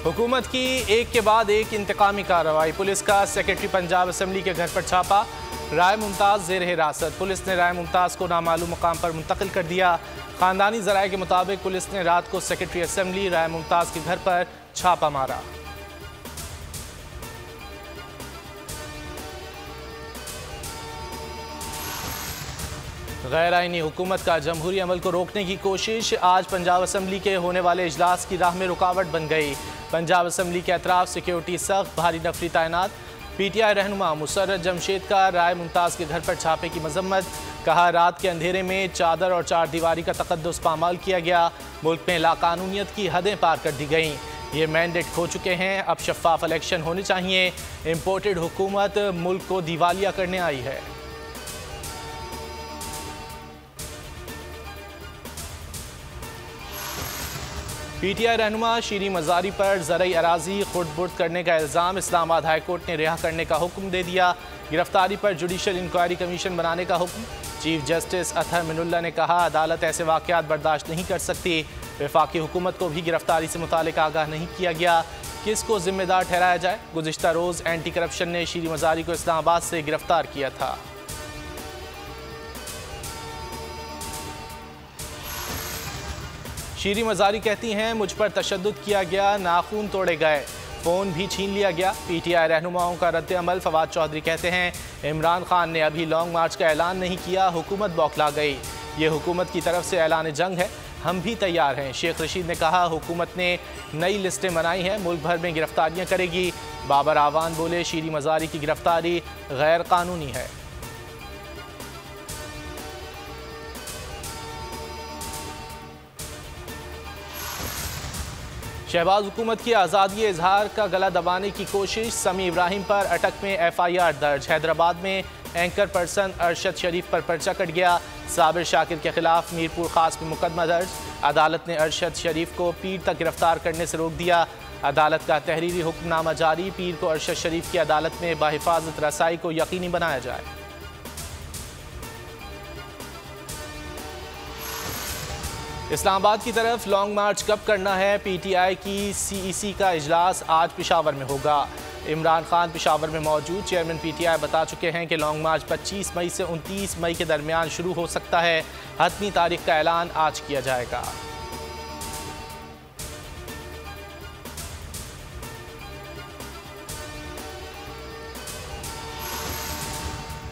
हुकूमत की एक के बाद एक इंतकामी कार्रवाई। पुलिस का सेक्रेटरी पंजाब असम्बली के घर पर छापा। राय मुमताज़ ज़ेर हिरासत। पुलिस ने राय मुमताज़ को नामालूम मुकाम पर मुंतकिल कर दिया। ख़ानदानी ज़राए के मुताबिक पुलिस ने रात को सेक्रेटरी असम्बली राय मुमताज़ के घर पर छापा मारा। गैर आईनी हुकूमत का जमहूरी अमल को रोकने की कोशिश। आज पंजाब असम्बली के होने वाले इजलास की राह में रुकावट बन गई। पंजाब असम्बली के अतराफ सिक्योरिटी सख्त, भारी नफरी तैनात। PTI रहनुमा मुसर्रत जमशेद का राय मुमताज़ के घर पर छापे की मजम्मत। कहा, रात के अंधेरे में चादर और चार दीवारी का तकद्दुस पामाल किया गया। मुल्क में लाकानूनियत की हदें पार कर दी गईं। ये मैंडेट खो चुके हैं। अब शफाफ इलेक्शन होने चाहिए। इम्पोर्टेड हुकूमत मुल्क को दिवालिया करने आई है। PTI रहनुमा शीरी मजारी पर ज़रई अराजी खुर्द-बुर्द करने का इल्ज़ाम। इस्लामाबाद हाई कोर्ट ने रिहा करने का हुक्म दे दिया। गिरफ्तारी पर जुडिशल इंक्वायरी कमीशन बनाने का हुक्म। चीफ जस्टिस अतहर मिनुल्लाह ने कहा, अदालत ऐसे वाक़यात बर्दाश्त नहीं कर सकती। वफाकी हुकूमत को भी गिरफ्तारी से मुतालिक आगाह नहीं किया गया। किसको जिम्मेदार ठहराया जाए? गुज़िश्ता रोज़ एंटी करप्शन ने शीरी मजारी को इस्लामाबाद से गिरफ्तार किया था। शीरी मजारी कहती हैं, मुझ पर तशद्दुद किया गया, नाखून तोड़े गए, फ़ोन भी छीन लिया गया। PTI रहनुमाओं का रद्द अमल। फवाद चौधरी कहते हैं, इमरान खान ने अभी लॉन्ग मार्च का ऐलान नहीं किया, हुकूमत बौखला गई। ये हुकूमत की तरफ से ऐलान जंग है, हम भी तैयार हैं। शेख रशीद ने कहा, हुकूमत ने नई लिस्टें बनाई हैं, मुल्क भर में गिरफ्तारियाँ करेगी। बाबर आवान बोले, शीरी मजारी की गिरफ्तारी गैर कानूनी है। शहबाज हुकूमत की आज़ादी इजहार का गला दबाने की कोशिश। समी इब्राहिम पर अटक में FIR दर्ज। हैदराबाद में एंकर पर्सन अरशद शरीफ पर पर्चा कट गया। साबिर शाकिर के खिलाफ मीरपुर खास में मुकदमा दर्ज। अदालत ने अरशद शरीफ को पीर तक गिरफ्तार करने से रोक दिया। अदालत का तहरीरी हुक्मनामा जारी। पीर को अरशद शरीफ की अदालत में बाहिफाजत रसाई को यकीनी बनाया जाए। इस्लामाबाद की तरफ लॉन्ग मार्च कब करना है? PTI की CEC का इजलास आज पेशावर में होगा। इमरान खान पेशावर में मौजूद। चेयरमैन PTI बता चुके हैं कि लॉन्ग मार्च 25 मई से 29 मई के दरमियान शुरू हो सकता है। हतमी तारीख का ऐलान आज किया जाएगा।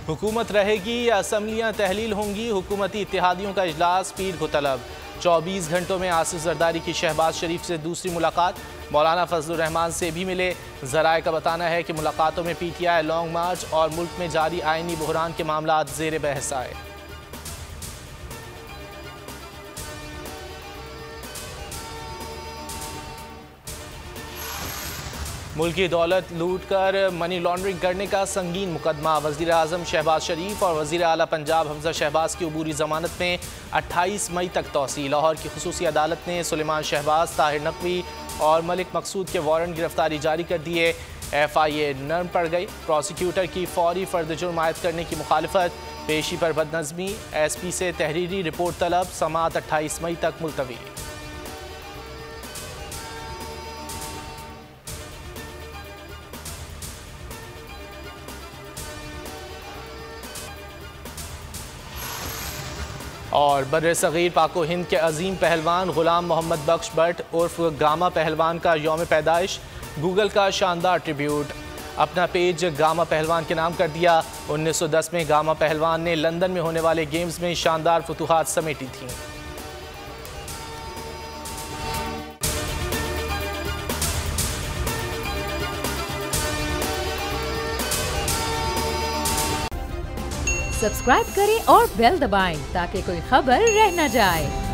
हुकूमत रहेगी या असम्बलियाँ तहलील होंगी? हुकूमती इत्तेहादियों का इजलास पीर को तलब। 24 घंटों में आसिफ जरदारी की शहबाज शरीफ से दूसरी मुलाकात। मौलाना फजलुर रहमान से भी मिले। ज़राए का बताना है कि मुलाकातों में PTI, लॉन्ग मार्च और मुल्क में जारी आइनी बहरान के मामलात ज़ेर बहस आए। मुल्क की दौलत लूट कर मनी लॉन्ड्रिंग करने का संगीन मुकदमा। वज़ीर आज़म शहबाज शरीफ और वज़ीर आला पंजाब हमजा शहबाज की अबूरी ज़मानत में 28 मई तक तौसी। लाहौर की खुसूसी अदालत ने सुलेमान शहबाज, ताहिर नकवी और मलिक मकसूद के वारंट गिरफ्तारी जारी कर दिए। FIA नरम पड़ गई। प्रोसिक्यूटर की फौरी फर्द जुर्म आयद करने की मुखालफत। पेशी पर बदनज़मी। SP से तहरीरी रिपोर्ट तलब। समाअत 28 मई तक मुलतवी। और बर्रे सग़ीर पाको हिंद के अजीम पहलवान ग़ुलाम मोहम्मद बख्श भट्ट उर्फ गामा पहलवान का यौम पैदाइश। गूगल का शानदार ट्रिब्यूट। अपना पेज गामा पहलवान के नाम कर दिया। 1910 में गामा पहलवान ने लंदन में होने वाले गेम्स में शानदार फतूहात समेटी थीं। सब्सक्राइब करें और बेल दबाएं ताकि कोई खबर रह न जाए।